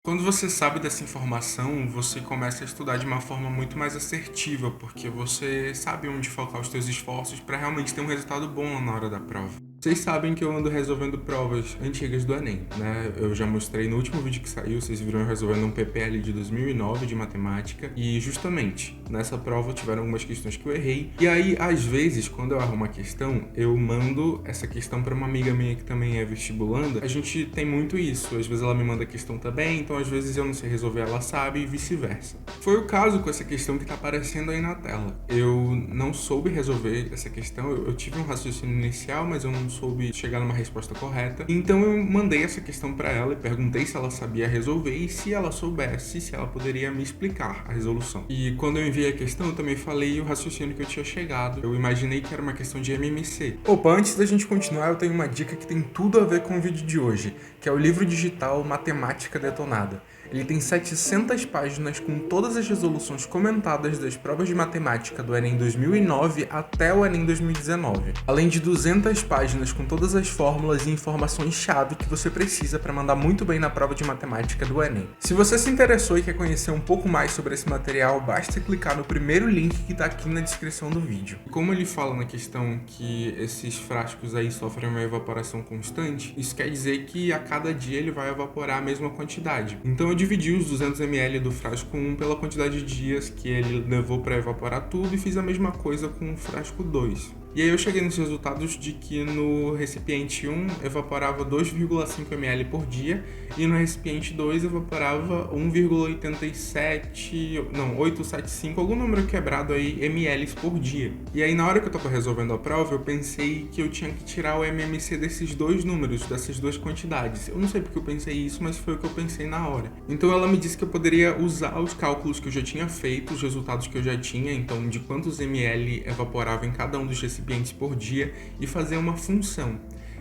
Quando você sabe dessa informação, você começa a estudar de uma forma muito mais assertiva, porque você sabe onde focar os seus esforços para realmente ter um resultado bom na hora da prova. Vocês sabem que eu ando resolvendo provas antigas do Enem, né? Eu já mostrei no último vídeo que saiu, vocês viram eu resolvendo um PPL de 2009 de matemática, e justamente nessa prova tiveram algumas questões que eu errei. E aí, às vezes, quando eu arrumo uma questão, eu mando essa questão para uma amiga minha que também é vestibulanda. A gente tem muito isso, às vezes ela me manda a questão também, então às vezes eu não sei resolver, ela sabe, e vice-versa. Foi o caso com essa questão que tá aparecendo aí na tela. Eu não soube resolver essa questão, eu tive um raciocínio inicial, mas eu não soube chegar numa resposta correta. Então eu mandei essa questão para ela e perguntei se ela sabia resolver e se ela soubesse, se ela poderia me explicar a resolução. E quando eu enviei a questão, eu também falei o raciocínio que eu tinha chegado. Eu imaginei que era uma questão de MMC. Opa, antes da gente continuar, eu tenho uma dica que tem tudo a ver com o vídeo de hoje, que é o livro digital Matemática Detonada. Ele tem 700 páginas com todas as resoluções comentadas das provas de matemática do Enem 2009 até o Enem 2019, além de 200 páginas com todas as fórmulas e informações-chave que você precisa para mandar muito bem na prova de matemática do Enem. Se você se interessou e quer conhecer um pouco mais sobre esse material, basta clicar no primeiro link que está aqui na descrição do vídeo. Como ele fala na questão que esses frascos aí sofrem uma evaporação constante, isso quer dizer que a cada dia ele vai evaporar a mesma quantidade. Então eu dividi os 200 ml do frasco 1 pela quantidade de dias que ele levou para evaporar tudo e fiz a mesma coisa com o frasco 2. E aí eu cheguei nos resultados de que no recipiente 1 evaporava 2,5 ml por dia e no recipiente 2 evaporava 875, algum número quebrado aí, ml por dia. E aí na hora que eu tava resolvendo a prova, eu pensei que eu tinha que tirar o MMC desses dois números, dessas duas quantidades. Eu não sei porque eu pensei isso, mas foi o que eu pensei na hora. Então ela me disse que eu poderia usar os cálculos que eu já tinha feito, os resultados que eu já tinha, então de quantos ml evaporava em cada um dos recipientes por dia e fazer uma função.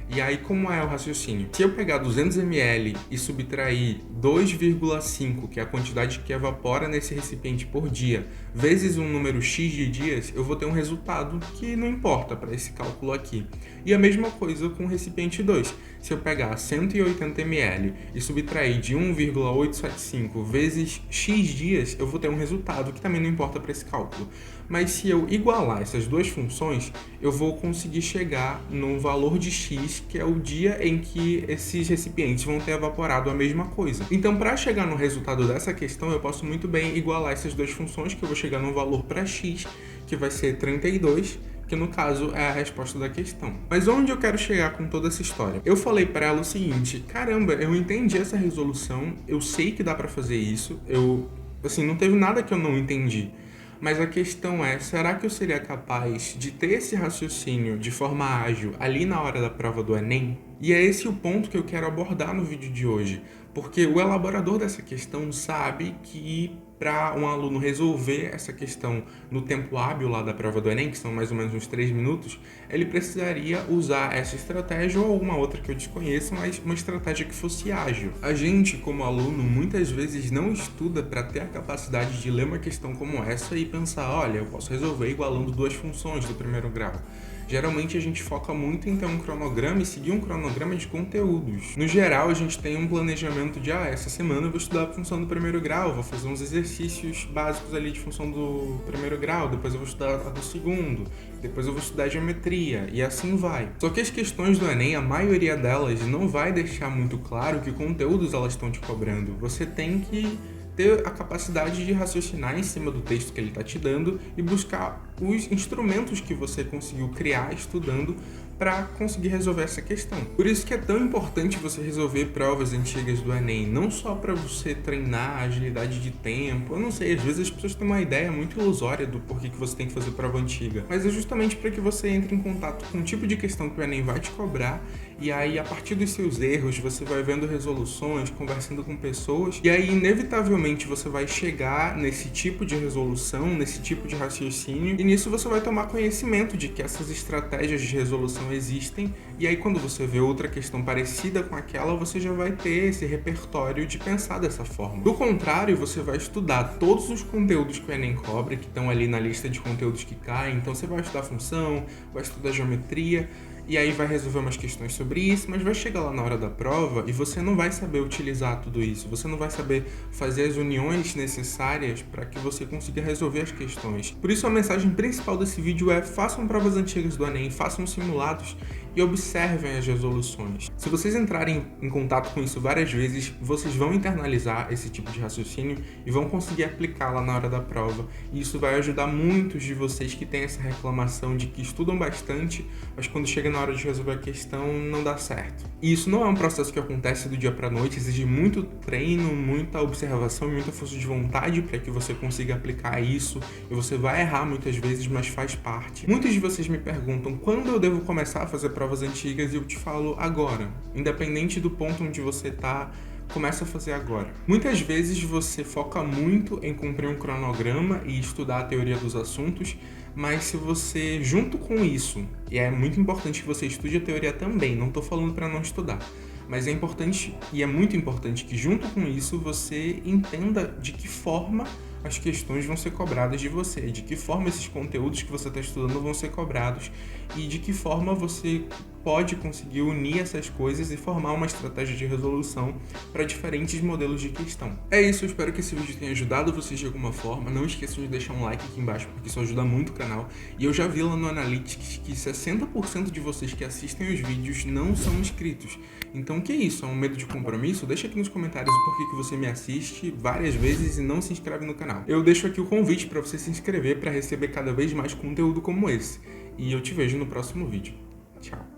E aí, como é o raciocínio? Se eu pegar 200 ml e subtrair 2,5, que é a quantidade que evapora nesse recipiente por dia, vezes um número X de dias, eu vou ter um resultado que não importa para esse cálculo aqui. E a mesma coisa com o recipiente 2. Se eu pegar 180 ml e subtrair de 1,875 vezes X dias, eu vou ter um resultado que também não importa para esse cálculo. Mas se eu igualar essas duas funções, eu vou conseguir chegar no valor de X, que é o dia em que esses recipientes vão ter evaporado a mesma coisa. Então, para chegar no resultado dessa questão, eu posso muito bem igualar essas duas funções, que eu vou chegar no valor para X, que vai ser 32, que no caso é a resposta da questão. Mas onde eu quero chegar com toda essa história? Eu falei para ela o seguinte: caramba, eu entendi essa resolução, eu sei que dá para fazer isso, não teve nada que eu não entendi. Mas a questão é, será que eu seria capaz de ter esse raciocínio de forma ágil ali na hora da prova do Enem? E é esse o ponto que eu quero abordar no vídeo de hoje, porque o elaborador dessa questão sabe que para um aluno resolver essa questão no tempo hábil lá da prova do Enem, que são mais ou menos uns 3 minutos, ele precisaria usar essa estratégia ou alguma outra que eu desconheça, mas uma estratégia que fosse ágil. A gente, como aluno, muitas vezes não estuda para ter a capacidade de ler uma questão como essa e pensar, olha, eu posso resolver igualando duas funções do primeiro grau. Geralmente a gente foca muito em ter um cronograma e seguir um cronograma de conteúdos. No geral, a gente tem um planejamento de, essa semana eu vou estudar a função do primeiro grau, vou fazer uns exercícios básicos ali de função do primeiro grau, depois eu vou estudar a do segundo, depois eu vou estudar geometria, e assim vai. Só que as questões do Enem, a maioria delas não vai deixar muito claro que conteúdos elas estão te cobrando. Você tem que ter a capacidade de raciocinar em cima do texto que ele está te dando e buscar os instrumentos que você conseguiu criar estudando para conseguir resolver essa questão. Por isso que é tão importante você resolver provas antigas do Enem, não só para você treinar a agilidade de tempo, eu não sei, às vezes as pessoas têm uma ideia muito ilusória do porquê que você tem que fazer prova antiga, mas é justamente para que você entre em contato com o tipo de questão que o Enem vai te cobrar, e aí a partir dos seus erros você vai vendo resoluções, conversando com pessoas, e aí inevitavelmente você vai chegar nesse tipo de resolução, nesse tipo de raciocínio, e nisso você vai tomar conhecimento de que essas estratégias de resolução existem, e aí quando você vê outra questão parecida com aquela, você já vai ter esse repertório de pensar dessa forma. Do contrário, você vai estudar todos os conteúdos que o Enem cobra, que estão ali na lista de conteúdos que caem, então você vai estudar função, vai estudar geometria, e aí vai resolver umas questões sobre isso, mas vai chegar lá na hora da prova e você não vai saber utilizar tudo isso, você não vai saber fazer as uniões necessárias para que você consiga resolver as questões. Por isso a mensagem principal desse vídeo é: façam provas antigas do Enem, façam simulados e observem as resoluções. Se vocês entrarem em contato com isso várias vezes, vocês vão internalizar esse tipo de raciocínio e vão conseguir aplicar lá na hora da prova. E isso vai ajudar muitos de vocês que têm essa reclamação de que estudam bastante, mas quando chega na hora de resolver a questão não dá certo. E isso não é um processo que acontece do dia para a noite, exige muito treino, muita observação e muita força de vontade para que você consiga aplicar isso, e você vai errar muitas vezes, mas faz parte. Muitos de vocês me perguntam quando eu devo começar a fazer provas antigas, e eu te falo agora. Independente do ponto onde você está, começa a fazer agora. Muitas vezes você foca muito em cumprir um cronograma e estudar a teoria dos assuntos, mas se você, junto com isso, e é muito importante que você estude a teoria também, não estou falando para não estudar, mas é importante e é muito importante que junto com isso você entenda de que forma as questões vão ser cobradas de você, de que forma esses conteúdos que você está estudando vão ser cobrados e de que forma você pode conseguir unir essas coisas e formar uma estratégia de resolução para diferentes modelos de questão. É isso, eu espero que esse vídeo tenha ajudado vocês de alguma forma. Não esqueçam de deixar um like aqui embaixo, porque isso ajuda muito o canal. E eu já vi lá no Analytics que 60% de vocês que assistem os vídeos não são inscritos. Então, que isso? É um medo de compromisso? Deixa aqui nos comentários o porquê que você me assiste várias vezes e não se inscreve no canal. Eu deixo aqui o convite para você se inscrever para receber cada vez mais conteúdo como esse. E eu te vejo no próximo vídeo. Tchau!